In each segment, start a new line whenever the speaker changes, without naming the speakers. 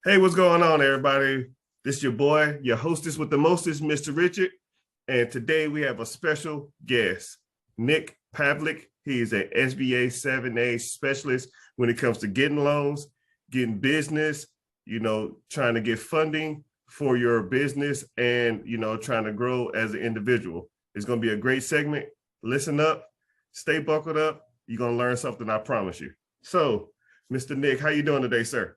Hey, what's going on, everybody? This is your boy, your hostess with the mostest, Mr. Richard. And today we have a special guest, Nick Pavlik. He is a SBA 7A specialist when it comes to getting loans, getting business, trying to get funding for your business and, trying to grow as an individual. It's going to be a great segment. Listen up, stay buckled up. You're going to learn something, I promise you. So, Mr. Nick, how you doing today, sir?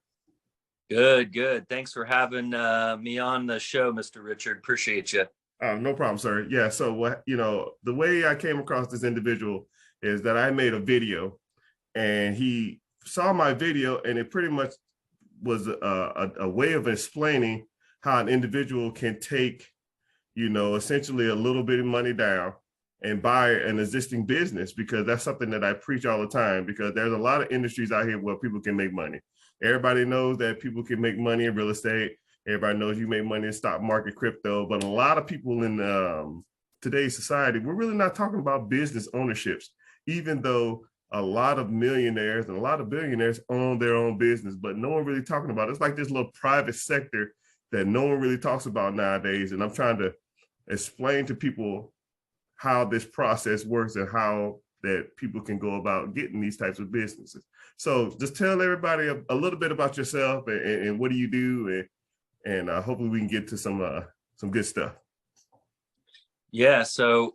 Good, good. Thanks for having me on the show, Mr. Richard. Appreciate you.
No problem, sir. Yeah. So the way I came across this individual is that I made a video and he saw my video and it pretty much was a way of explaining how an individual can take, essentially a little bit of money down and buy an existing business, because that's something that I preach all the time, because there's a lot of industries out here where people can make money. Everybody knows that people can make money in real estate. Everybody knows you make money in stock market, crypto, but a lot of people in today's society, we're really not talking about business ownerships, even though a lot of millionaires and a lot of billionaires own their own business, but no one really talking about it. It's like this little private sector that no one really talks about nowadays. And I'm trying to explain to people how this process works and how that people can go about getting these types of businesses. So just tell everybody a little bit about yourself and what do you do, and hopefully we can get to some good stuff.
Yeah. So,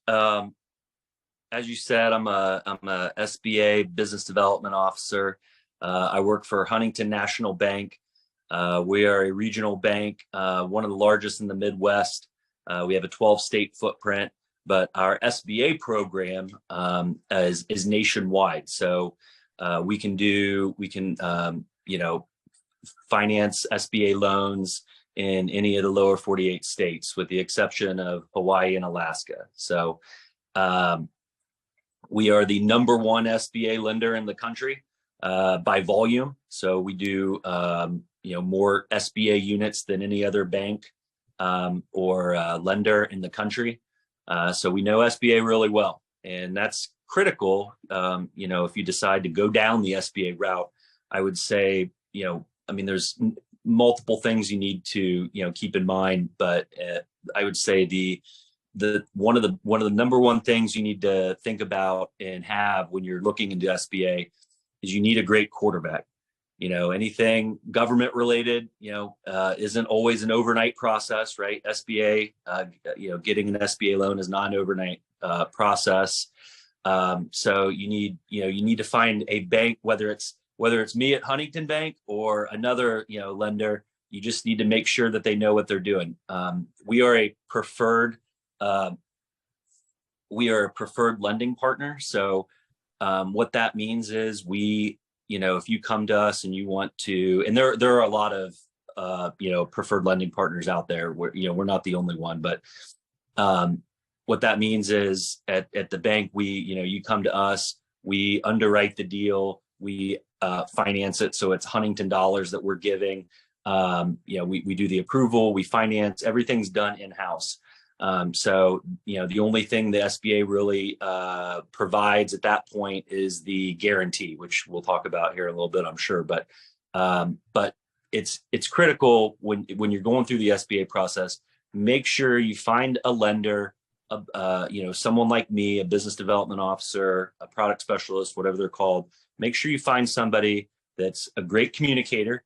as you said, I'm a SBA business development officer. I work for Huntington National Bank. We are a regional bank, one of the largest in the Midwest. We have a 12-state footprint, but our SBA program is nationwide. So we can finance SBA loans in any of the lower 48 states, with the exception of Hawaii and Alaska. So we are the number one SBA lender in the country by volume. So we do more SBA units than any other bank or lender in the country. So we know SBA really well, and that's critical. If you decide to go down the SBA route, I would say, there's multiple things you need to, keep in mind, but I would say the one of the number one things you need to think about and have when you're looking into SBA is you need a great quarterback. Anything government related, isn't always an overnight process, right? SBA, getting an SBA loan is not an overnight process. So you need to find a bank, whether it's me at Huntington Bank or another, lender. You just need to make sure that they know what they're doing. We are a preferred lending partner. So what that means is if you come to us and you want to, and there are a lot of preferred lending partners out there. We're not the only one, but what that means is at the bank, you come to us, we underwrite the deal, we finance it, so it's Huntington dollars that we're giving. We do the approval, we finance, everything's done in-house. So the only thing the SBA really provides at that point is the guarantee, which we'll talk about here in a little bit, I'm sure. But it's critical when you're going through the SBA process. Make sure you find a lender, someone like me, a business development officer, a product specialist, whatever they're called. Make sure you find somebody that's a great communicator.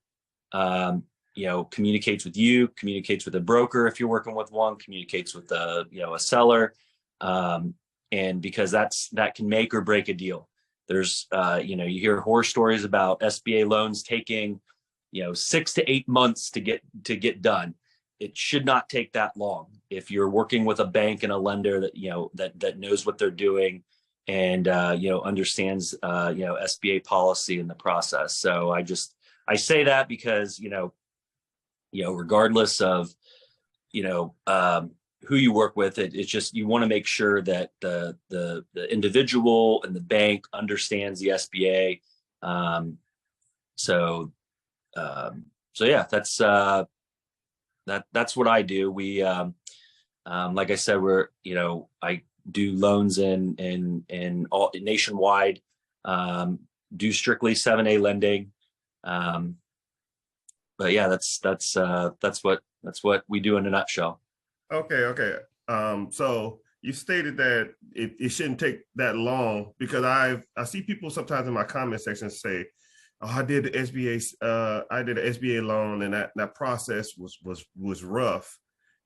Communicates with you, communicates with a broker if you're working with one, communicates with a seller, and because that can make or break a deal. There's you hear horror stories about SBA loans taking 6 to 8 months to get done. It should not take that long if you're working with a bank and a lender that knows what they're doing and understands SBA policy in the process. So I say that because regardless of who you work with, it's just you want to make sure that the individual and the bank understands the SBA. So yeah, that's what I do. We like I said, I do loans in all nationwide, do strictly 7A lending. yeah, that's what we do in a nutshell.
Okay. So you stated that it shouldn't take that long, because I see people sometimes in my comment section say, "Oh, I did the SBA, I did an SBA loan, and that process was rough."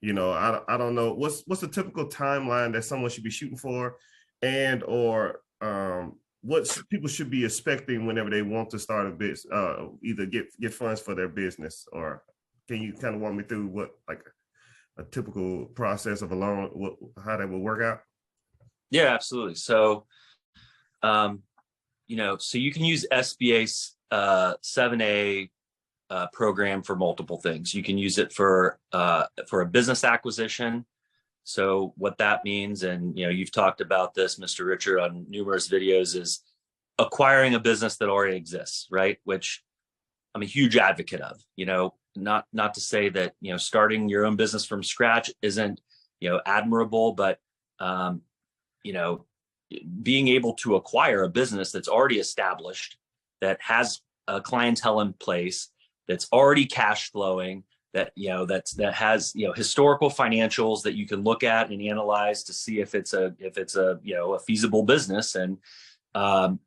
I don't know what's the typical timeline that someone should be shooting for, and or what people should be expecting whenever they want to start a business, either get funds for their business, or can you kind of walk me through what like a typical process of a loan, how that would work out?
Yeah, absolutely. So, so you can use SBA's 7A program for multiple things. You can use it for a business acquisition. So what that means, and you've talked about this, Mr. Richard, on numerous videos, is acquiring a business that already exists, right? Which I'm a huge advocate of. Not to say that starting your own business from scratch isn't admirable, but you know being able to acquire a business that's already established, that has a clientele in place, that's already cash flowing, that that has historical financials that you can look at and analyze to see if it's a a feasible business. And um,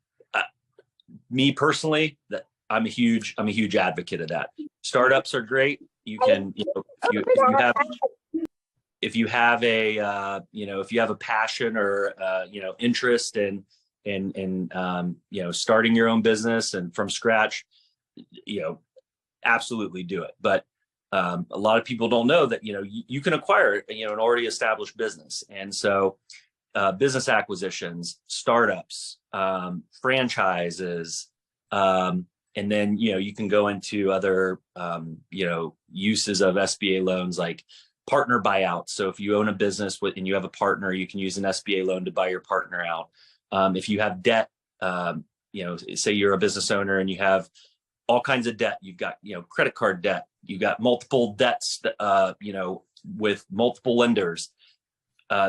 me personally, that I'm a huge advocate of that. Startups are great. You can if you have a if you have a passion or interest in starting your own business and from scratch, absolutely do it. But a lot of people don't know that you can acquire an already established business. And so business acquisitions, startups, franchises, and then you can go into other uses of SBA loans, like partner buyout. So if you own a business and you have a partner, you can use an SBA loan to buy your partner out. If you have debt, say you're a business owner and you have all kinds of debt, you've got credit card debt, you've got multiple debts, with multiple lenders.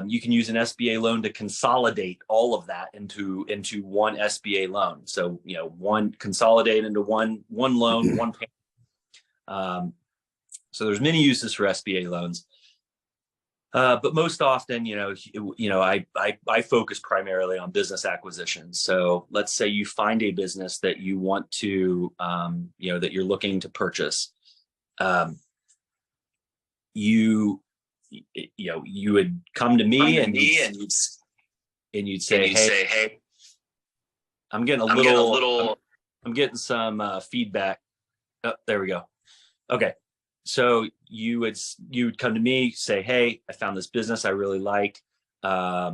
You can use an SBA loan to consolidate all of that into one SBA loan. So one consolidate into one loan, one payment. So there's many uses for SBA loans, but most often, I focus primarily on business acquisitions. So let's say you find a business that you want to, that you're looking to purchase. You would come to me and you'd say, hey, I'm getting a little, I'm getting some feedback. Oh, there we go. Okay. So you would come to me, say, hey, I found this business I really like. I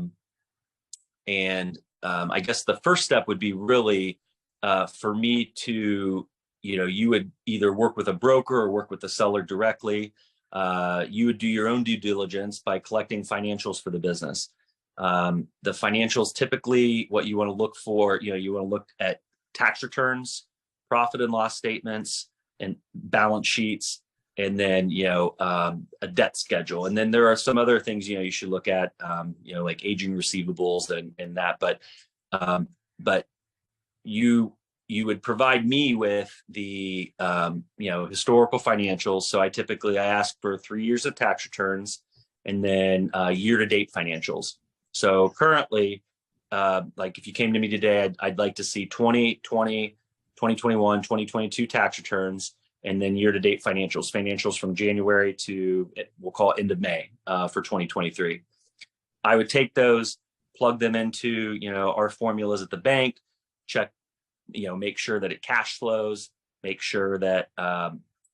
guess the first step would be really for me to, you would either work with a broker or work with the seller directly. You would do your own due diligence by collecting financials for the business. The financials, typically what you want to look for, you want to look at tax returns, profit and loss statements, and balance sheets, and then a debt schedule. And then there are some other things you should look at, like aging receivables and that. But you would provide me with the historical financials. So I ask for 3 years of tax returns and then year-to-date financials. So currently, like if you came to me today, I'd like to see 2020, 2021, 2022 tax returns, and then year-to-date financials from January to, we'll call it end of May for 2023. I would take those, plug them into our formulas at the bank, check, make sure that it cash flows, make sure that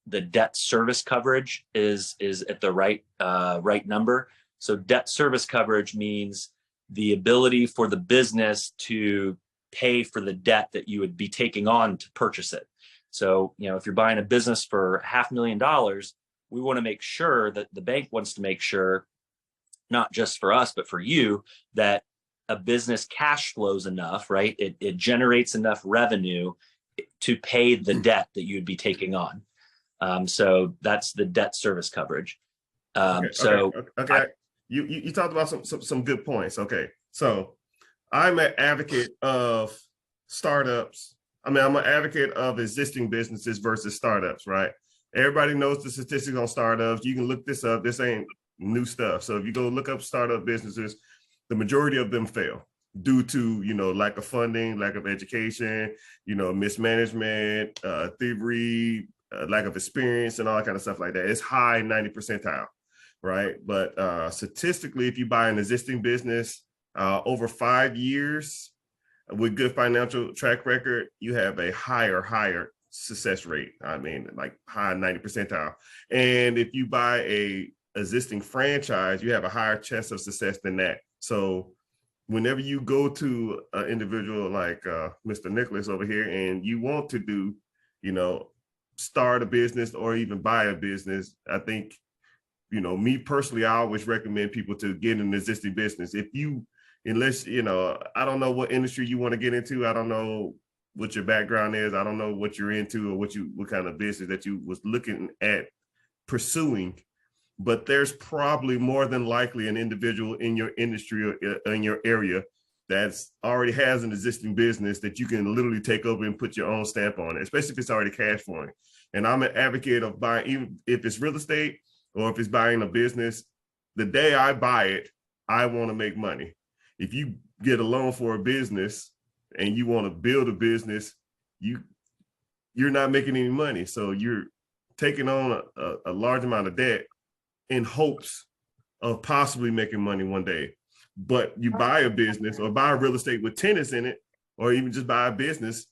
the debt service coverage is at the right number. So debt service coverage means the ability for the business to pay for the debt that you would be taking on to purchase it. So, if you're buying a business for $500,000, we want to make sure that the bank wants to make sure, not just for us, but for you, that a business cash flows enough, right? It generates enough revenue to pay the debt that you'd be taking on. So that's the debt service coverage.
Okay. You talked about some good points. Okay. So I'm an advocate of startups. I'm an advocate of existing businesses versus startups, right? Everybody knows the statistics on startups. You can look this up. This ain't new stuff. So if you go look up startup businesses, the majority of them fail due to, lack of funding, lack of education, mismanagement, thievery, lack of experience, and all that kind of stuff like that. It's high 90 percentile, right? But statistically, if you buy an existing business over 5 years with good financial track record, you have a higher success rate. I mean, like high 90 percentile. And if you buy a existing franchise, you have a higher chance of success than that. So whenever you go to an individual like Mr. Nicholas over here and you want to do, start a business or even buy a business, I think, me personally, I always recommend people to get an existing business. Unless, I don't know what industry you want to get into. I don't know what your background is. I don't know what you're into or what kind of business that you was looking at pursuing, but there's probably more than likely an individual in your industry or in your area that's already has an existing business that you can literally take over and put your own stamp on it, especially if it's already cash flowing. And I'm an advocate of buying, even if it's real estate or if it's buying a business, the day I buy it, I want to make money. If you get a loan for a business and you want to build a business, you're not making any money. So you're taking on a large amount of debt in hopes of possibly making money one day. But you buy a business or buy real estate with tenants in it, or even just buy a business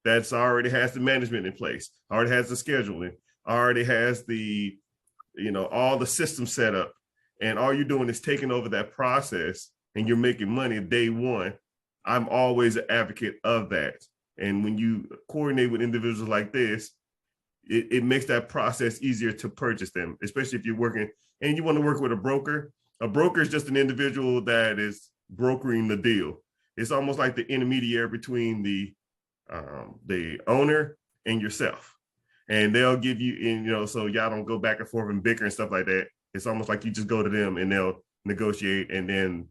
that's already has the management in place, already has the scheduling, already has the, all the systems set up. And all you're doing is taking over that process and you're making money day one. I'm always an advocate of that. And when you coordinate with individuals like this, it makes that process easier to purchase them, especially if you're working and you want to work with a broker. A broker is just an individual that is brokering the deal. It's almost like the intermediary between the owner and yourself. And they'll give you, so y'all don't go back and forth and bicker and stuff like that. It's almost like you just go to them and they'll negotiate and then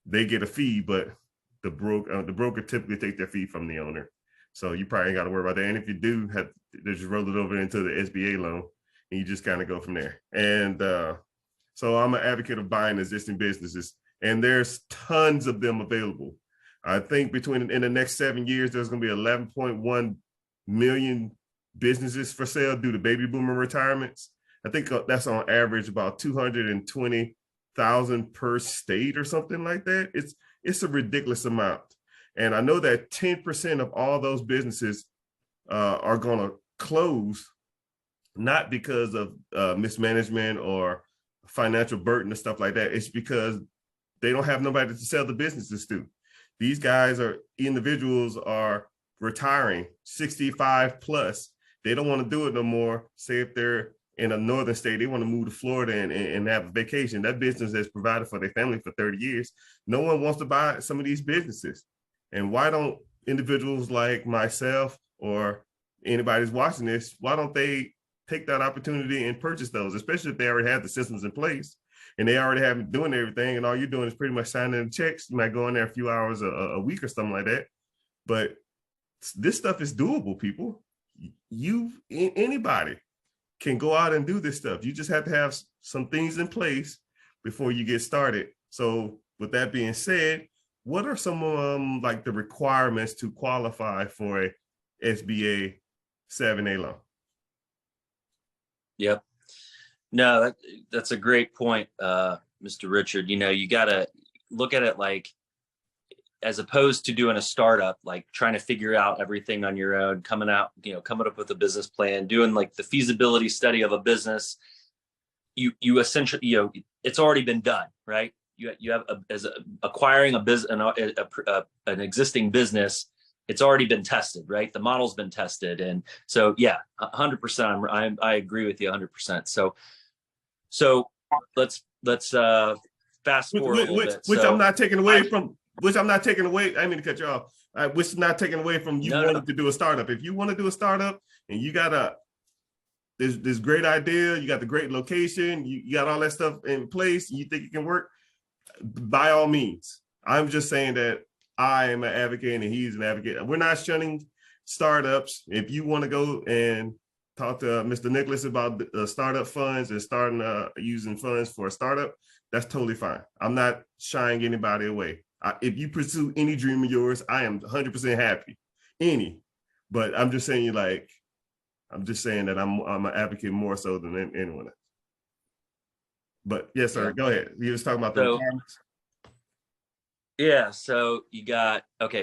they get a fee, but the broker typically takes their fee from the owner. So you probably ain't got to worry about that. And if you do, they just roll it over into the SBA loan and you just kind of go from there. And so I'm an advocate of buying existing businesses, and there's tons of them available. I think in the next 7 years, there's going to be 11.1 million businesses for sale due to baby boomer retirements. I think that's on average about 220,000 per state or something like that. It's a ridiculous amount. And I know that 10% of all those businesses are going to close, not because of mismanagement or financial burden and stuff like that. It's because they don't have nobody to sell the businesses to. These individuals are retiring 65 plus. They don't want to do it no more. Say if they're in a northern state, they want to move to Florida and have a vacation. That business has provided for their family for 30 years. No one wants to buy some of these businesses. And why don't individuals like myself or anybody's watching this, why don't they take that opportunity and purchase those, especially if they already have the systems in place and they already have been doing everything and all you're doing is pretty much signing checks. You might go in there a few hours a week or something like that. But this stuff is doable, people. Anybody can go out and do this stuff. You just have to have some things in place before you get started. So with that being said, what are some like the requirements to qualify for a SBA 7A loan?
Yep. No, that's a great point, Mr. Richard. You got to look at it like, as opposed to doing a startup, like trying to figure out everything on your own, coming up with a business plan, doing like the feasibility study of a business. You essentially, it's already been done, right? You have acquiring a business, an existing business. It's already been tested, right? The model's been tested, and so 100%. I agree with you 100%. So let's fast forward a little bit.
Which I'm not taking away from. Which I'm not taking away. I didn't mean to cut you off. Which is not taking away from you wanting to do a startup. If you want to do a startup and you got this great idea, you got the great location, you got all that stuff in place, you think it can work, by all means. I'm just saying that I am an advocate and he's an advocate. We're not shunning startups. If you want to go and talk to Mr. Nicholas about startup funds and starting using funds for a startup, that's totally fine. I'm not shying anybody away. If you pursue any dream of yours, I am 100% happy. But I'm just saying, I'm just saying that I'm an advocate more so than anyone else. But yes, sir. Yeah. Go ahead. You was talking about the requirements.
Yeah. So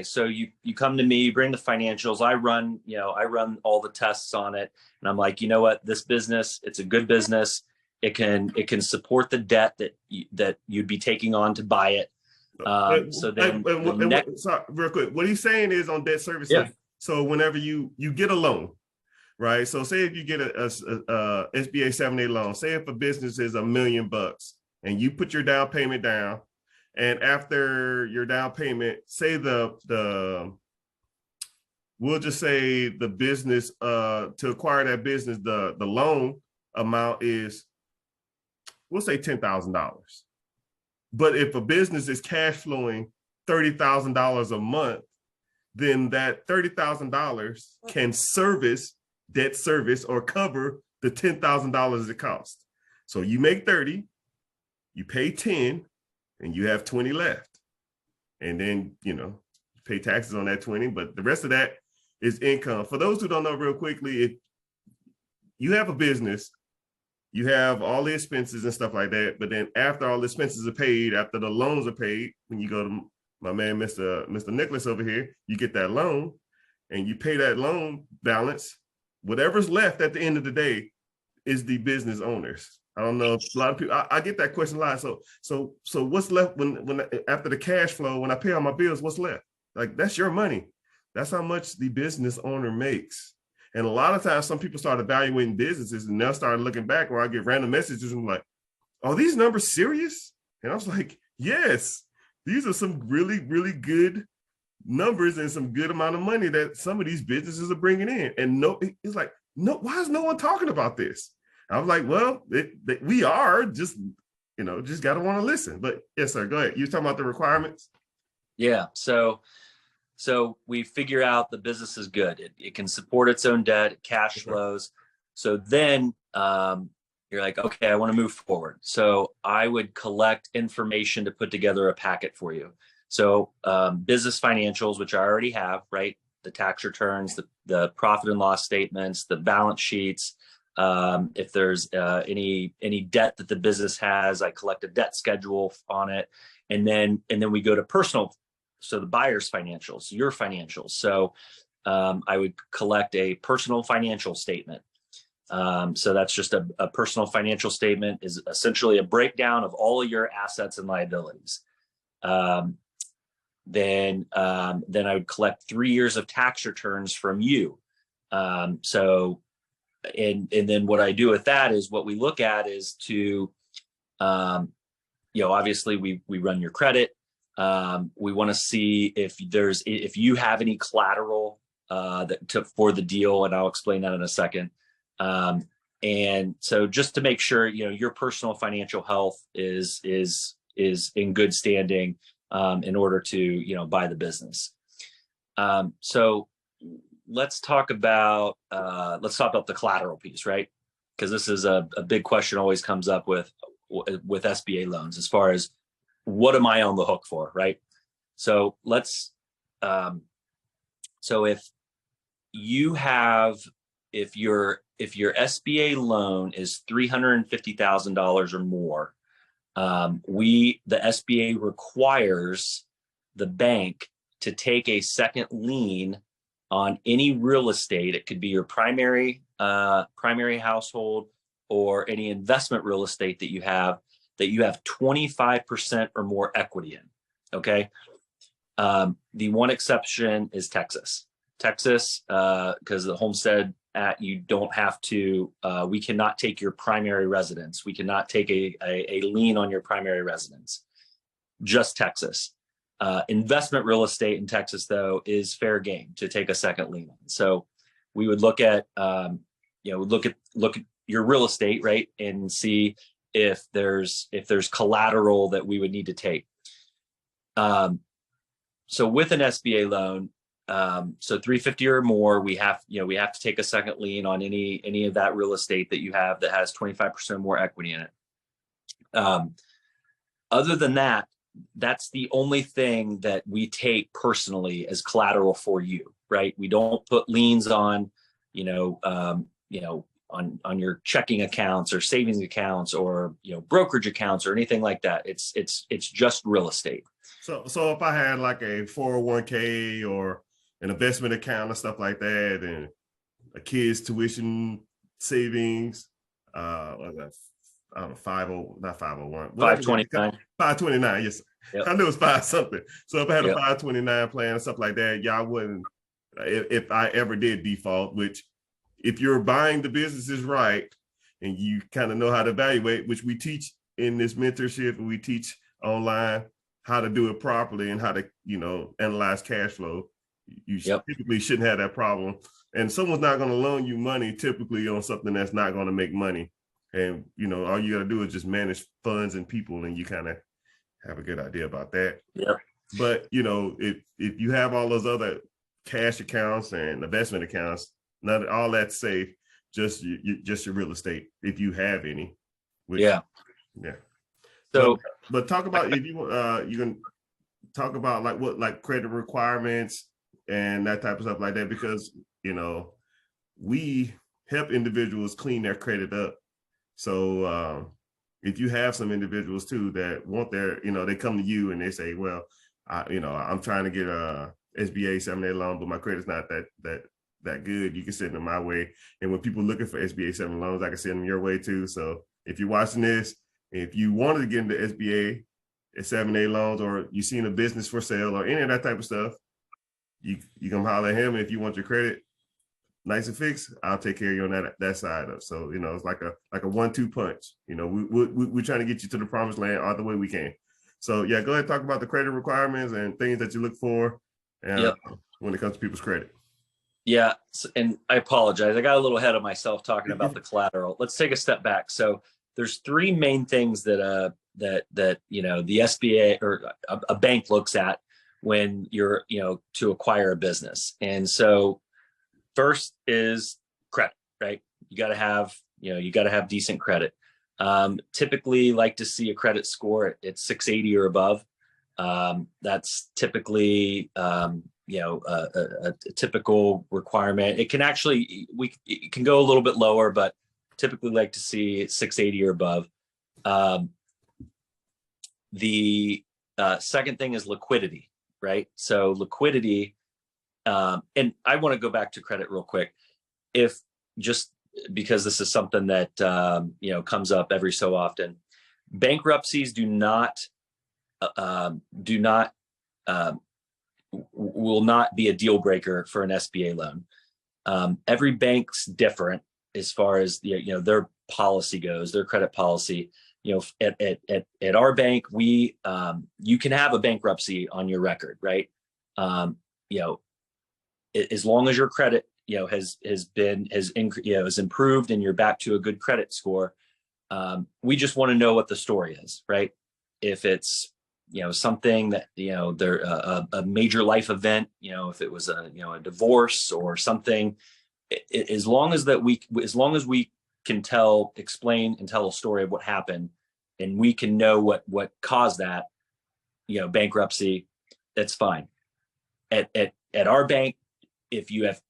so you come to me, you bring the financials. I run all the tests on it, and I'm like, you know what, this business, it's a good business. It can support the debt that you'd be taking on to buy it. So then,
sorry, real quick, what he's saying is on debt service.
Yeah.
So whenever you get a loan, right? So say if you get a SBA 7(a) loan, say if a business is $1 million and you put your down payment down, and after your down payment, say we'll just say the business to acquire that business, the loan amount is, we'll say $10,000. But if a business is cash flowing $30,000 a month, then that $30,000 can debt service or cover the $10,000 it costs. So you make 30, you pay 10, and you have 20 left. And then, you pay taxes on that 20, but the rest of that is income. For those who don't know, real quickly, if you have a business, you have all the expenses and stuff like that, but then after all the expenses are paid, after the loans are paid, when you go to my man, Mr. Nicholas over here, you get that loan and you pay that loan balance. Whatever's left at the end of the day is the business owners. I don't know if a lot of people, I get that question a lot. So what's left when after the cash flow, when I pay all my bills, what's left? Like, that's your money. That's how much the business owner makes. And a lot of times some people start evaluating businesses and they'll start looking back, where I get random messages and I'm like, are these numbers serious? And I was like, yes, these are some really, really good numbers and some good amount of money that some of these businesses are bringing in. And it's like, why is no one talking about this? I was like, well, we are just got to want to listen. But yes, sir, go ahead. You talking about the requirements?
Yeah. So we figure out the business is good. It can support its own debt, cash flows. So then you're like, okay, I want to move forward. So I would collect information to put together a packet for you. So business financials, which I already have, right? The tax returns, the profit and loss statements, the balance sheets. If there's any debt that the business has, I collect a debt schedule on it. And then we go to personal. So the buyer's financials, your financials. So I would collect a personal financial statement. So that's just a personal financial statement, is essentially a breakdown of all of your assets and liabilities. Then I would collect 3 years of tax returns from you. And then what I do with that is, what we look at is to, obviously we run your credit. We want to see if you have any collateral for the deal, and I'll explain that in a second. And so just to make sure, your personal financial health is in good standing, in order to, buy the business. So let's talk about the collateral piece, right? Because this is a big question always comes up with SBA loans, as far as what am I on the hook for, right? So so if your SBA loan is $350,000 or more, the SBA requires the bank to take a second lien on any real estate. It could be your primary household, or any investment real estate that you have 25% or more equity in. Okay. The one exception is Texas, because the Homestead Act, you don't have to, we cannot take your primary residence. We cannot take a lien on your primary residence, just Texas. Investment real estate in Texas, though, is fair game to take a second lien on. So we would look at, look at your real estate, right, and see if there's collateral that we would need to take. So with an SBA loan, So 350 or more, we have to take a second lien on any of that real estate that you have that has 25% more equity in it. Other than that, that's the only thing that we take personally as collateral for you, right? We don't put liens on, on your checking accounts or savings accounts or brokerage accounts or anything like that. It's just real estate.
So if I had like a 401k or an investment account and stuff like that, and a kid's tuition savings, I don't know, not 501,
529.
529, yes. Yep. I knew it was 5 something. So if I had a 529 plan and stuff like that, y'all wouldn't, if I ever did default, which if you're buying the businesses right and you kind of know how to evaluate, which we teach in this mentorship, and we teach online how to do it properly and how to, analyze cash flow, you typically shouldn't have that problem. And someone's not going to loan you money typically on something that's not going to make money. And, all you got to do is just manage funds and people, and you kind of have a good idea about that.
Yeah.
But, if you have all those other cash accounts and investment accounts, not all that's safe, just your real estate, if you have any. Yeah.
So,
but talk about, if you can talk about like credit requirements and that type of stuff like that, because, we help individuals clean their credit up. So if you have some individuals too that want their, they come to you and they say, well, I'm trying to get a SBA 7A loan, but my credit's not that good. You can send them my way. And when people looking for SBA 7 loans, I can send them your way too. So if you're watching this, if you wanted to get into SBA 7A loans, or you seen a business for sale or any of that type of stuff, you come holler at him. If you want your credit nice and fixed, I'll take care of you on that side of. So, it's like a 1-2 punch. We're trying to get you to the promised land all the way we can. So yeah, go ahead and talk about the credit requirements and things that you look for when it comes to people's credit.
Yeah, and I apologize. I got a little ahead of myself talking about the collateral. Let's take a step back. So there's 3 main things that the SBA or a bank looks at when you're to acquire a business. And so first is credit, right? You got to have decent credit. Typically like to see a credit score at 680 or above. That's typically a typical requirement. It can actually, it can go a little bit lower, but typically like to see 680 or above. The second thing is liquidity, right? So liquidity, and I want to go back to credit real quick. If just because this is something that, comes up every so often, bankruptcies will not be a deal breaker for an SBA loan. Every bank's different as far as their policy goes, their credit policy. At our bank, you can have a bankruptcy on your record, right? As long as your credit has improved and you're back to a good credit score. We just want to know what the story is, right? If it's something that they're a major life event, if it was a divorce or something, as long as we can explain and tell a story of what happened, and we can know what caused that bankruptcy, that's fine. At our bank, if you have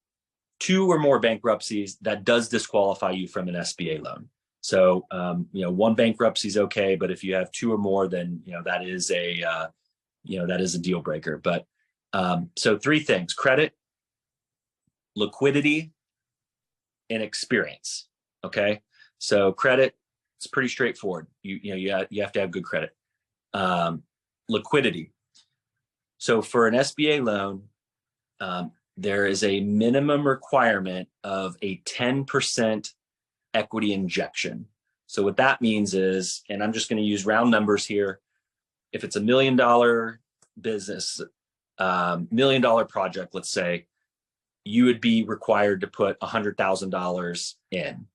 2 or more bankruptcies, that does disqualify you from an SBA loan. So, 1 bankruptcy is okay, but if you have 2 or more, then, that is a deal breaker. But, so 3 things: credit, liquidity, and experience. Okay. So credit, it's pretty straightforward. You have to have good credit. Liquidity. So for an SBA loan, there is a minimum requirement of a 10% equity injection. So what that means is, and I'm just going to use round numbers here, if it's $1 million business, $1 million project, let's say, you would be required to put $100,000 in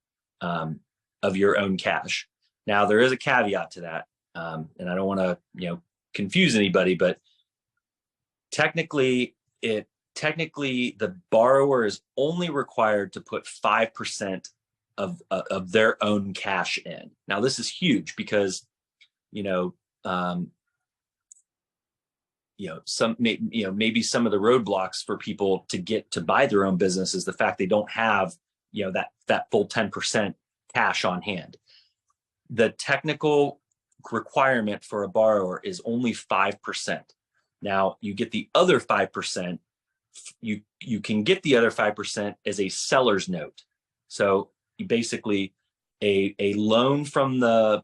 of your own cash. Now, there is a caveat to that, and I don't want to confuse anybody, but technically technically the borrower is only required to put 5% of their own cash in. Now, this is huge because, maybe some of the roadblocks for people to get to buy their own business is the fact they don't have, that full 10% cash on hand. The technical requirement for a borrower is only 5%. Now, you get the other 5%. You can get the other 5% as a seller's note. So you basically a loan from the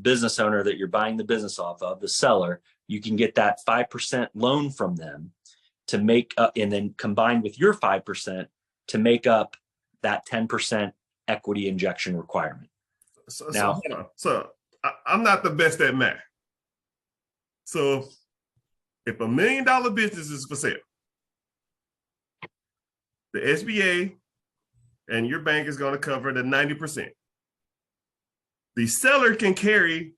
business owner that you're buying the business off of, the seller. You can get that 5% loan from them to make up, and then combined with your 5% to make up that 10% equity injection requirement.
So I'm not the best at math. So if $1 million business is for sale, the SBA and your bank is going to cover the 90%. The seller can carry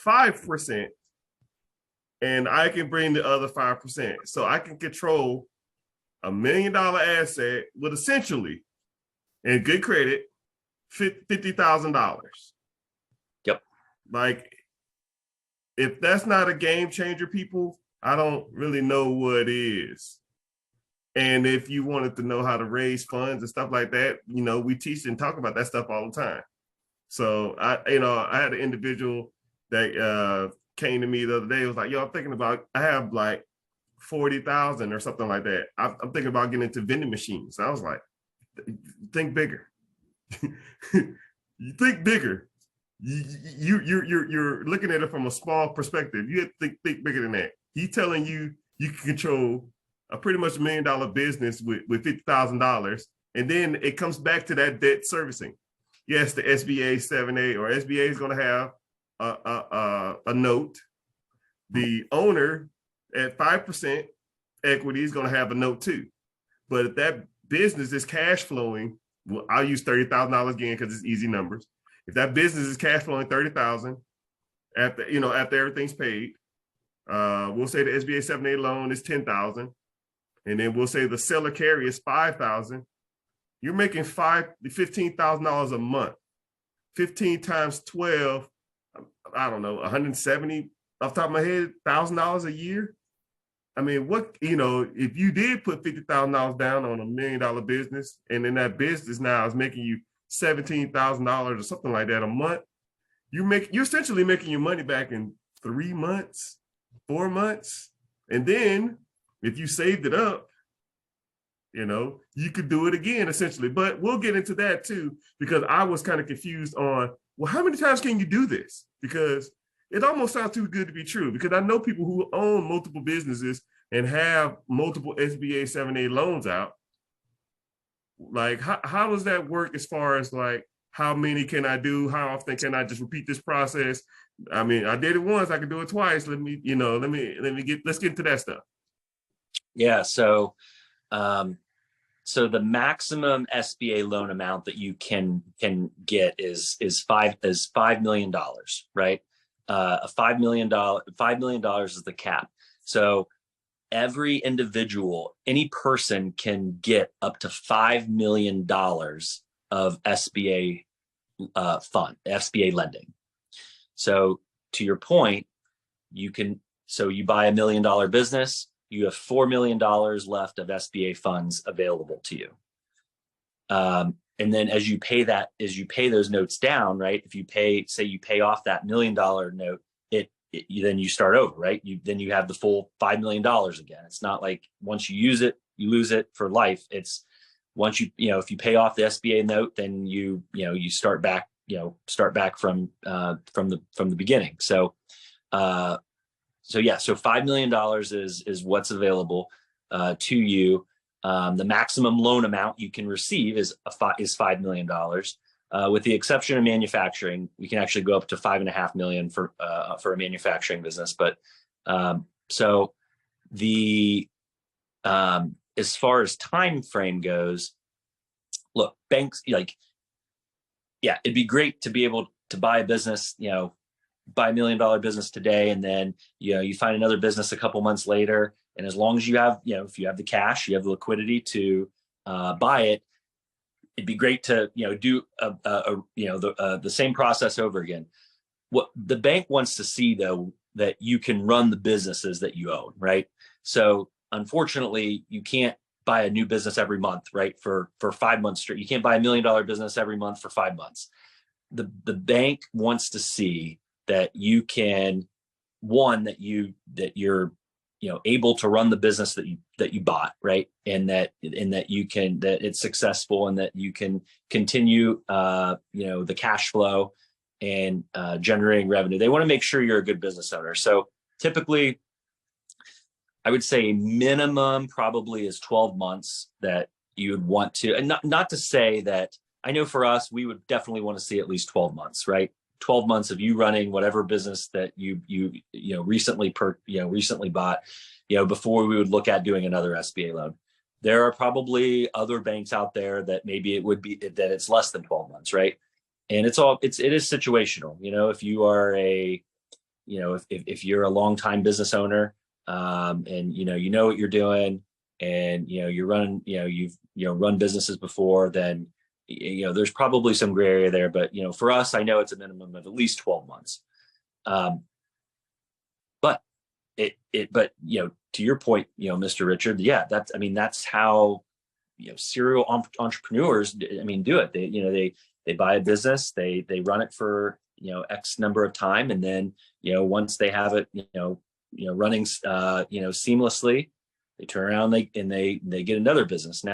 5%, and I can bring the other 5%. So I can control $1 million asset with essentially, in good credit, $50,000.
Yep.
Like, if that's not a game changer, people, I don't really know what is. And if you wanted to know how to raise funds and stuff like that, we teach and talk about that stuff all the time. So I had an individual that came to me the other day. It was like, yo, I have like 40,000 or something like that. I'm thinking about getting into vending machines. I was like, think bigger. You think bigger. You're looking at it from a small perspective. You have to think bigger than that. He's telling you you can control a pretty much $1 million business with $50,000, and then it comes back to that debt servicing. Yes, the SBA 7A or SBA is going to have a note. The owner at 5% equity is going to have a note too. But if that business is cash flowing, well, I'll use $30,000 again because it's easy numbers. If that business is cash flowing $30,000 after everything's paid, we'll say the SBA 7A loan is $10,000, and then we'll say the seller carry is $5,000. You're making $15,000 a month. 15 times 12, I don't know, 170 off the top of my head, $1,000 a year. I mean, if you did put $50,000 down on $1 million business, and then that business now is making you $17,000 or something like that a month, you're essentially making your money back in 3 months, 4 months. And then if you saved it up, you could do it again, essentially. But we'll get into that too, because I was kind of confused on, well, how many times can you do this? Because it almost sounds too good to be true, because I know people who own multiple businesses and have multiple SBA 7A loans out. Like, how does that work as far as like, how many can I do? How often can I just repeat this process? I mean, I did it once, I could do it twice. Let's get into that stuff.
Yeah. So the maximum SBA loan amount that you can get is $5 million, right? $5 million is the cap. So every individual, any person can get up to $5 million of SBA SBA lending. So to your point, you buy $1 million business, you have $4 million left of SBA funds available to you. And then as you pay those notes down, right? If you pay off that $1 million note, then you start over, right? Then you have the full $5 million again. It's not like once you use it, you lose it for life. It's once if you pay off the SBA note, then you start back from the beginning. So $5 million is what's available to you. The maximum loan amount you can receive is $5 million. With the exception of manufacturing, we can actually go up to $5.5 million for a manufacturing business. But as far as time frame goes, look, banks it'd be great to be able to buy a business, buy $1 million business today, and then you find another business a couple months later, And as long as you have, if you have the cash, you have the liquidity to buy it, it'd be great to, do the same process over again. What the bank wants to see, though, that you can run the businesses that you own, right? So unfortunately, you can't buy a new business every month, right? For 5 months straight. You can't buy $1 million business every month for 5 months. The bank wants to see that you can, one, that you're able to run the business that you bought, right? And that it's successful, and that you can continue the cash flow and generating revenue. They want to make sure you're a good business owner. So typically, I would say minimum probably is 12 months that you would want to, and not to say that, I know for us, we would definitely want to see at least 12 months, right? 12 months of you running whatever business that you recently bought, before we would look at doing another SBA loan. There are probably other banks out there that maybe it would be that it's less than 12 months, right? And it is situational. If you are if you're a longtime business owner, and you know what you're doing, and you're running, you've run businesses before, then there's probably some gray area there. But for us, I know it's a minimum of at least 12 months. But to your point, Mr. Richard, yeah, that's how serial entrepreneurs do it. They buy a business, they run it for X number of time, and then once they have it running seamlessly, they turn around, they get another business. Now